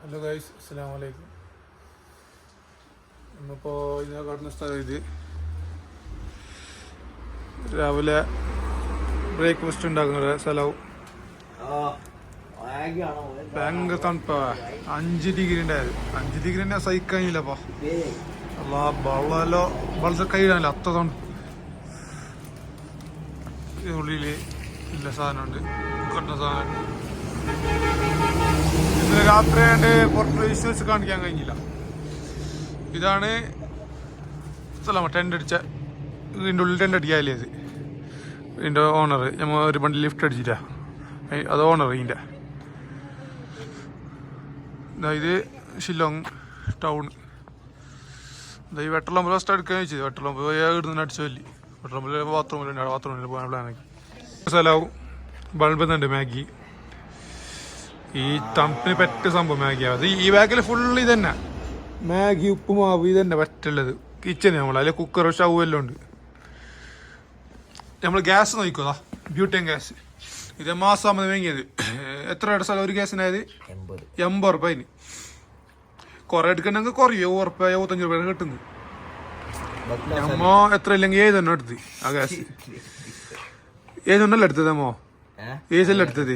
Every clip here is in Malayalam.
ഹലോ ഗൈസ്, അസ്സലാമു അലൈക്കും. നമ്മളിപ്പോൾ ഇതിനെ കാണുന്ന സ്ഥലം ഇത് രാവിലെ ബ്രേക്ക്ഫാസ്റ്റ് ഉണ്ടാക്കുന്ന സ്ഥലവും ഭയങ്കര തണുപ്പാ. 5 ഡിഗ്രി ഉണ്ടായത്. 5 ഡിഗ്രി തന്നെ സഹിക്കാനില്ലപ്പാ. അല്ലാ വെള്ളമല്ലോ വളരെ കഴിയാനില്ല, അത്ര തണുപ്പ്. ഇതിനുള്ളിൽ ഇല്ല സാധനമുണ്ട്, കിട്ടുന്ന സാധനം. ഇന്നലെ രാത്രി ആയിട്ട് പുറത്ത് വിശ്വസിച്ച് കാണിക്കാൻ കഴിഞ്ഞില്ല. ഇതാണ് സ്ഥലം, ടെൻ്റ് അടിച്ച ഇതിൻ്റെ ഉള്ളിൽ ടെൻ്റ് അടിക്കാല്ലേ. ഇത് ഇതിൻ്റെ ഓണർ. നമ്മൾ ഒരു വണ്ടി ലിഫ്റ്റ് അടിച്ചിട്ടാ, അത് ഓണർ ഇതിൻ്റെ. ഇത് ഷില്ലോങ് ടൗൺ. ഈ വെട്ടളമ്പ് ഫസ്റ്റ് എടുക്കാൻ വെച്ചത്. വെട്ടളമ്പ് ഇടുന്ന അടിച്ചു വല്ലി. വെട്ടളമ്പിൽ ബാത്റൂമിൽ പോകാൻ പ്ലാനാക്കി. സ്ഥലവും ബൾബുന്നുണ്ട്. മാഗി ഈ തണുപ്പിന് പറ്റിയ സംഭവം മാഗിയാ. അത് ഈ ബാഗിൽ ഫുള്ള് ഇതന്നെ മാഗി, ഉപ്പുമാവ് ഇതന്നെ പറ്റുള്ളത്. കിച്ചണ് നമ്മൾ അതിൽ കുക്കർ സ്റ്റൗ എല്ലാം ഉണ്ട്. നമ്മൾ ഗ്യാസ് നോക്കിക്കോതാ, ബ്യൂട്ടൻ ഗ്യാസ്. ഇത് മാസം വാങ്ങിയത്. എത്ര രൂപയുടെ സ്ഥലം ഒരു ഗ്യാസിനായത്? 80 റുപ്യ. കുറെ എടുക്കണമെങ്കിൽ കുറയും. 75 രൂപ കിട്ടുന്നത്. നമ്മ എത്ര ഇല്ലെങ്കിൽ 7 എടുത്ത് ആ ഗ്യാസ്. 7 എടുത്തത് അമ്മോ, 7 എടുത്തത്.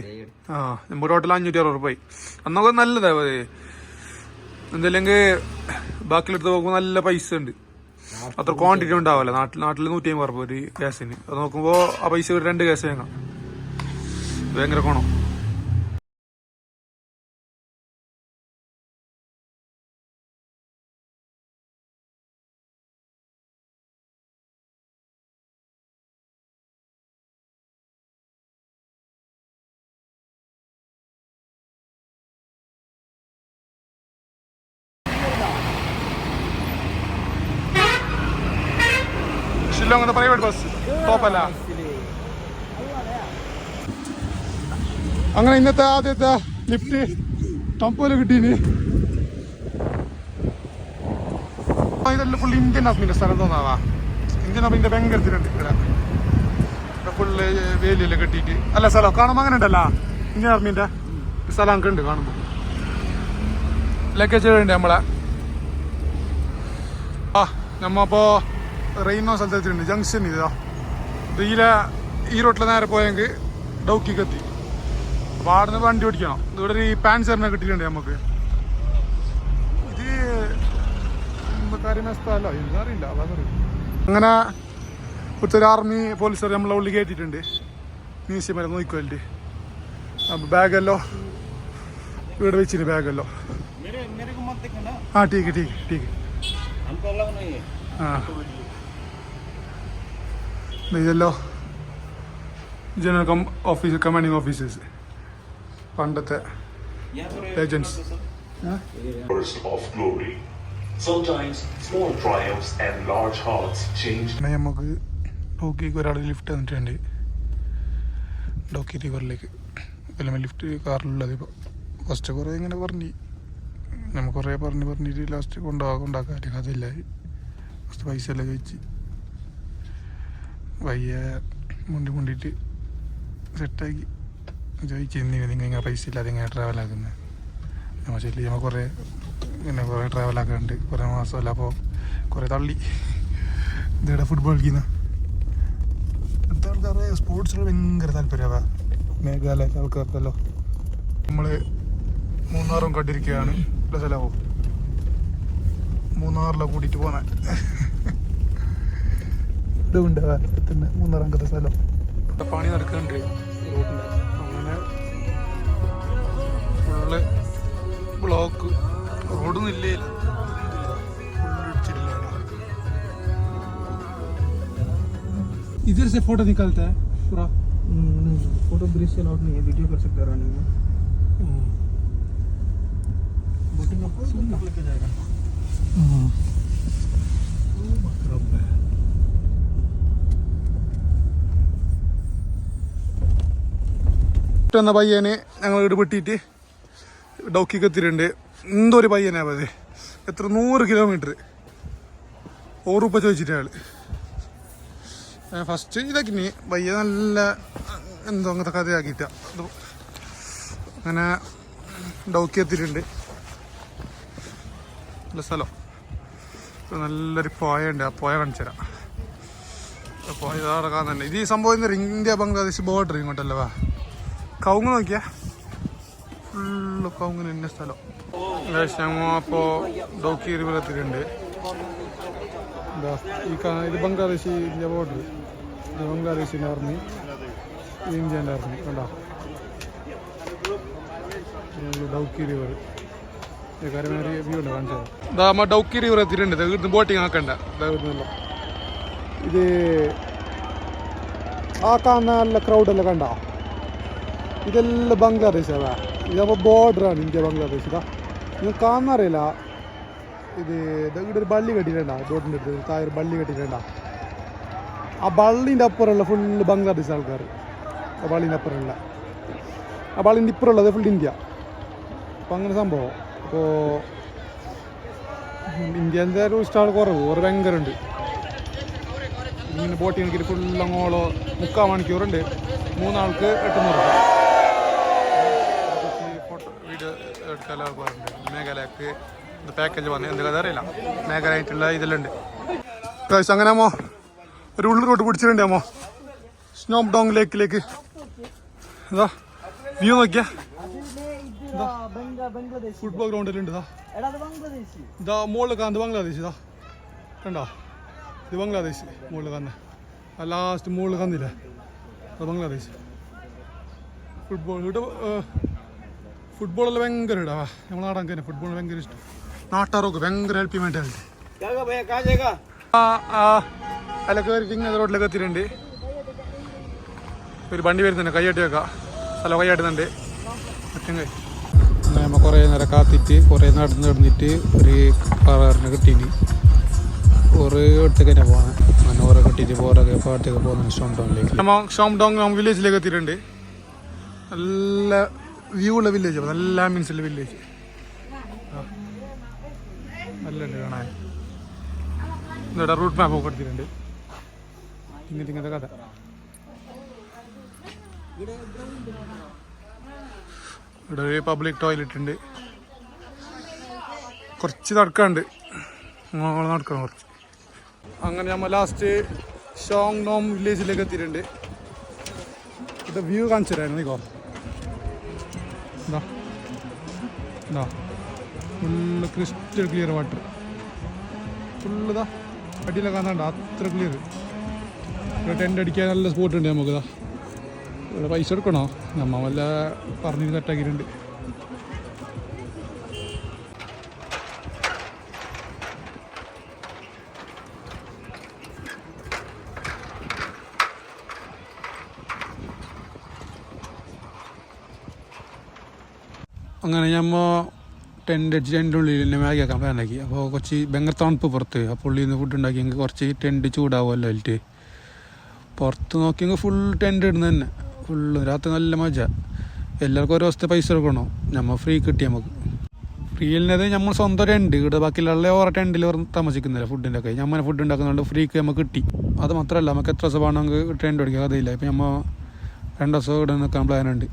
ആ, നമ്മൾ ടോട്ടൽ 560 റുപ്യ. അന്നൊക്കെ നല്ലതാ. എന്തല്ലെങ്കിൽ ബാക്കിയെടുത്ത് നോക്കുമ്പോൾ നല്ല പൈസ ഉണ്ട്. അത്ര ക്വാണ്ടിറ്റി ഉണ്ടാവില്ല. നാട്ടിൽ 150 റുപ്യ ഒരു ഗ്യാസിന്. അത് നോക്കുമ്പോൾ ആ പൈസ 2 ഗ്യാസ് വാങ്ങാം. ഭയങ്കര കോണം. ഷില്ലോങ്ങിന്റെ പ്രൈവറ്റ് ബസ് ടോപ്പല്ല. അങ്ങനെ ഇന്നത്തെ ആദ്യത്തെ ലിഫ്റ്റ് ടംപോലെ കിട്ടീന്. ഇതെല്ലാം ഫുള്ള് ഇന്ത്യൻ ആർമിന്റെ സ്ഥലം തോന്നാവാ. ഇന്ത്യൻ ആർമിന്റെ ഭയങ്കരത്തിലുണ്ട് ഇവിടെ. ഫുള്ള് വേലിയെല്ലാം കെട്ടിയിട്ട് അല്ല സ്ഥലം കാണുമ്പോൾ അങ്ങനെ ഉണ്ടല്ലോ. ഇന്ത്യൻ ആർമിന്റെ സ്ഥലം ഒക്കെ ഉണ്ട് കാണുമ്പോൾ. ലഗേജ് ഉണ്ട് നമ്മളെ. നമ്മപ്പോ റെയിനോ സ്ഥലത്തെത്തിയിട്ടുണ്ട്. ജംഗ്ഷൻ ഇതാ. ഈ റോട്ടിൽ നേരെ പോയെങ്കിൽ ഡൗക്കിക്ക് എത്തി. അപ്പോൾ അവിടെ നിന്ന് വണ്ടി ഓടിക്കണം. ഇവിടെ ഒരു പാൻസറിനെ കിട്ടിയിട്ടുണ്ട് നമുക്ക്. ഇത് കാര്യമായ സ്ഥലമല്ലോ, ഇതറിയില്ല. അങ്ങനെ ഇവിടുത്തെ ആർമി പോലീസുകാർ നമ്മളെ ഉള്ളിൽ കയറ്റിയിട്ടുണ്ട്. മ്യൂസിയം വരെ നോക്കിക്കോല്ലേ. അപ്പോൾ ബാഗല്ലോ ഇവിടെ വെച്ചിന്. ബാഗല്ലോ ആ ടീക്ക്. ആ ഇതല്ലോ ജനറൽ ഓഫീസ്, കമാൻഡിങ് ഓഫീസേഴ്സ്, പണ്ടത്തെ ഏജൻസ്. നമുക്ക് ഡോക്കിക്ക് ഒരാൾ ലിഫ്റ്റ് തന്നിട്ടുണ്ട്. ഡോക്കി റിവറിലേക്ക് എല്ലാം ലിഫ്റ്റ് കാറിലുള്ളത്. ഇപ്പോൾ ഫസ്റ്റ് കുറേ ഇങ്ങനെ നമുക്ക് കുറേ പറഞ്ഞിട്ട് ലാസ്റ്റ് കൊണ്ടാക്കാൻ അതില്ല. ഫസ്റ്റ് പൈസ എല്ലാം ചോദിച്ച് വയ്യ മുണ്ടിട്ട് സെറ്റാക്കി ചോദിച്ചു. നിങ്ങൾ ഇങ്ങനെ പൈസ ഇല്ലാതെ ഇങ്ങനെ ട്രാവലാക്കുന്നത്. നമ്മൾ ചെല്ലി നമ്മൾ കുറേ ട്രാവലാക്കാറുണ്ട്. കുറേ മാസമല്ല. അപ്പോൾ കുറേ തള്ളി. ഇതിവിടെ ഫുട്ബോൾ കളിക്കുന്ന അടുത്ത ആൾക്കാർ സ്പോർട്സിൽ ഭയങ്കര താല്പര്യമാ. മേഘാലയ ആൾക്കാർക്കല്ലോ. നമ്മൾ മൂന്നാറും കണ്ടിരിക്കുകയാണ്. സ്ഥലമോ മൂന്നാറിലെ കൂട്ടിയിട്ട് പോന്നെ. ഇതുണ്ട് തന്നെ മൂന്നാറങ്കത്തെ സ്ഥലം. പണി നടക്കുന്നുണ്ട് റോഡിൻ്റെ. അങ്ങനെ ഫുള്ള് ബ്ലോക്ക്. റോഡൊന്നും ഇല്ലേ, इधर से फोटो निकलता है पूरा. फोटो ब्रिज से लौट नहीं है, वीडियो कर सकते हैं. बोटिंग आपको लेके जाएगा. എന്ന പയ്യനെ ഞങ്ങൾ ഇടപെട്ടിട്ട് ഡൗക്കിക്ക് എത്തിയിട്ടുണ്ട്. എന്തൊരു പയ്യനാ അത്. എത്ര 100 കിലോമീറ്റർ 100 രൂപ ചോദിച്ചിട്ട് അയാൾ. ഫസ്റ്റ് ഇതാക്കി പയ്യ നല്ല എന്തോ അങ്ങനത്തെ കഥയാക്കിയിട്ട. അങ്ങനെ ഡൗക്കി എത്തിയിട്ടുണ്ട്. നല്ല സ്ഥലം. നല്ലൊരു പോയ ഉണ്ട്, ആ പോയ കാണിച്ചു തരാം. പോയ നടക്കാൻ തന്നെ. ഇത് ഈ സംഭവം ഇന്ത്യ ബംഗ്ലാദേശ് ബോർഡർ ഇങ്ങോട്ടല്ലേ. വാ കവുങ്ങ് നോക്കിയാ ഫുള്ള് കവുങ്ങിന് തന്നെ സ്ഥലം. ഞങ്ങൾ അപ്പോൾ ഡോക്കി റിവർ എത്തിയിട്ടുണ്ട്. ഇത് ബംഗ്ലാദേശ് ഇന്ത്യ ബോർഡർ. ഇത് ബംഗ്ലാദേശിൻ്റെ ആർമി, ഇത് ഇന്ത്യൻ്റെ ആർമി. കണ്ടോ ഡൗക്കി റിവർ. കാര്യമായ വ്യൂ ഉണ്ട്, കാണിച്ചു തരാം. ഇതാ നമ്മൾ ഡൗക്കി റിവർ എത്തിയിട്ടുണ്ട്. ഇവിടുന്ന് ബോട്ടിങ് ആക്കണ്ട. ഇവിടുന്നല്ലോ ഇത് ആ കാണുന്ന നല്ല ക്രൗഡെല്ലാം കണ്ട. ഇതെല്ലാം ബംഗ്ലാദേശാണ്. ഇതപ്പോൾ ബോർഡറാണ് ഇന്ത്യ ബംഗ്ലാദേശ്. ഇതാ നിങ്ങൾ കാണാറില്ല. ഇത് ഇവിടെ ഒരു ബള്ളി കെട്ടിയിട്ടുണ്ട, ബോട്ടിൻ്റെ അടുത്ത് താഴെ ഒരു ബള്ളി കെട്ടിയിട്ടുണ്ട. ആ ബള്ളിൻ്റെ അപ്പുറമുള്ള ഫുള്ള് ബംഗ്ലാദേശ് ആൾക്കാർ. ആ ബള്ളിൻ്റെ അപ്പുറമുള്ള, ആ ബള്ളിൻ്റെ ഇപ്പുറമുള്ളത് ഫുൾ ഇന്ത്യ. അപ്പോൾ അങ്ങനെ സംഭവം. അപ്പോൾ ഇന്ത്യൻ്റെ ഒരു സ്റ്റാൾ കുറവ് ഭയങ്കര ഉണ്ട്. ഇങ്ങനെ ബോട്ട് കണക്കിൽ ഫുൾ അങ്ങോളോ 3/4 മണിക്കൂറുണ്ട്. 3 ആൾക്ക് 800 ഫോട്ടോ വീഡിയോ എടുക്കാൻ ആൾക്കാരുണ്ട്. മേഘാലയക്ക് ഇത് പാക്കേജ് വന്ന് എന്ത് കഥ അറിയില്ല. മേഘാലയായിട്ടുള്ള ഇതെല്ലാം ഉണ്ട്. അങ്ങനെ അമ്മോ ഒരു ഉള്ളിൽ റോട്ട് പിടിച്ചിട്ടുണ്ട്. അമ്മോ സ്നോം ഡോങ് ലേക്കിലേക്ക് ഇതാ വ്യൂ നോക്കിയാ. ഫുട്ബോൾ ഗ്രൗണ്ടിലുണ്ട്. ഇതാ മുകളിൽ കാണുന്നത് ബംഗ്ലാദേശ്. ഇതാ കണ്ടോ, ഇത് ബംഗ്ലാദേശ് മുകളിൽ കാണുന്നത്. ആ ലാസ്റ്റ് മുകളിൽ കാണുന്നില്ല, അത് ബംഗ്ലാദേശ്. ഫുട്ബോൾ ഇവിടെ ഫുട്ബോളെല്ലാം ഭയങ്കര ഇടാ. നമ്മളെ നാടാൻ തന്നെ ഫുട്ബോൾ ഭയങ്കര ഇഷ്ടം. നാട്ടാറൊക്കെ ഭയങ്കര ഹെൽപ്പ് ചെയ്യാൻ വേണ്ടിയിട്ട് അല്ല കയറിയിട്ട് ഇങ്ങനെ റോഡിലേക്ക് എത്തിയിട്ടുണ്ട്. ഒരു വണ്ടി വരുന്നുണ്ട്, കൈയാട്ടി വെക്കാം. സ്ഥലം കൈയാട്ടുന്നുണ്ട്. ഒറ്റങ്ങ നമ്മൾ കുറേ നേരം കാത്തിട്ട് കുറേ നടന്നിട്ട് ഒരു കാറിന് കിട്ടീന്. ഒരു ഒറ്റക്ക് തന്നെ പോകണം. അങ്ങനെ ഓരോ കെട്ടിയിട്ട് ഓരോ പാട്ടൊക്കെ പോകുന്നത് ഷോം ഡോങ്ങിലേക്ക്. നമ്മൾ ഷോം ഡോങ് വില്ലേജിലേക്ക് എത്തിയിട്ടുണ്ട്. നല്ല വ്യൂ ഉള്ള വില്ലേജ്, നല്ല ആംബിയൻസുള്ള വില്ലേജ്. നല്ല ഉണ്ട് കാണാൻ. ഇവിടെ റൂട്ട് മാപ്പ് ഒക്കെ എടുത്തിട്ടുണ്ട്. ഇങ്ങനത്തെ കഥ. ഇവിടെ ഒരു പബ്ലിക് ടോയ്ലറ്റ് ഉണ്ട്. കുറച്ച് നടക്കാണ്ട്, നടക്കണം കുറച്ച്. അങ്ങനെ നമ്മൾ ലാസ്റ്റ് ഷോങ് നോം വില്ലേജിലേക്ക് എത്തിയിട്ടുണ്ട്. ഇത് വ്യൂ കാണിച്ചു തരായിരുന്നു. നീക്കോ എന്താ ഫുള്ള് ക്രിസ്റ്റൽ ക്ലിയർ വാട്ടർ. ഫുള്ളിതാ അടിയിലൊക്കെ കാണാണ്ട, അത്ര ക്ലിയർ. ഇവിടെ ടെൻ്റ് അടിക്കാൻ നല്ല സ്പോട്ട് ഉണ്ട് നമുക്കിതാ. ഇവിടെ പൈസ എടുക്കണോ? നമ്മ വല്ല പറഞ്ഞ് സെറ്റാക്കിയിട്ടുണ്ട്. അങ്ങനെ ഞമ്മ ടെൻ്റ് അടിച്ച് ടെൻ്റെ ഉള്ളിൽ തന്നെ മാഗി ആക്കാൻ പ്ലാനാക്കി. അപ്പോൾ കുറച്ച് ഭയങ്കര തണുപ്പ് പുറത്ത്. അപ്പോൾ ഉള്ളിൽ നിന്ന് ഫുഡ് ഉണ്ടാക്കിയെങ്കിൽ കുറച്ച് ടെൻ്റ് ചൂടാവുമല്ലോ അതിലിട്ട്. പുറത്ത് നോക്കിയെങ്കിൽ ഫുൾ ടെൻ്റ് ഇടുന്ന തന്നെ ഫുള്ള്. രാത്രി നല്ല മജ. എല്ലാവർക്കും ഓരോ ദിവസത്തെ പൈസ എടുക്കണോ? നമ്മൾ ഫ്രീ കിട്ടി. നമുക്ക് ഫ്രീ ഇല്ലത് നമ്മൾ സ്വന്തം ടെൻ്റ്. ഇവിടെ ബാക്കിയുള്ള ഓരോ ടെൻറ്റിൽ താമസിക്കുന്നില്ല. ഫുഡിൻ്റെ ഒക്കെ നമ്മൾ ഫുഡ് ഉണ്ടാക്കുന്നുണ്ട്, ഫ്രീക്ക് നമുക്ക് കിട്ടി. അത് മാത്രമല്ല നമുക്ക് എത്ര ദിവസം വേണം നമുക്ക് ടെൻ്റ് അടിക്കുക. അതില്ല. ഇപ്പം നമ്മൾ 2 ദിവസം ഇവിടെ നിൽക്കാൻ പ്ലാനുണ്ട്.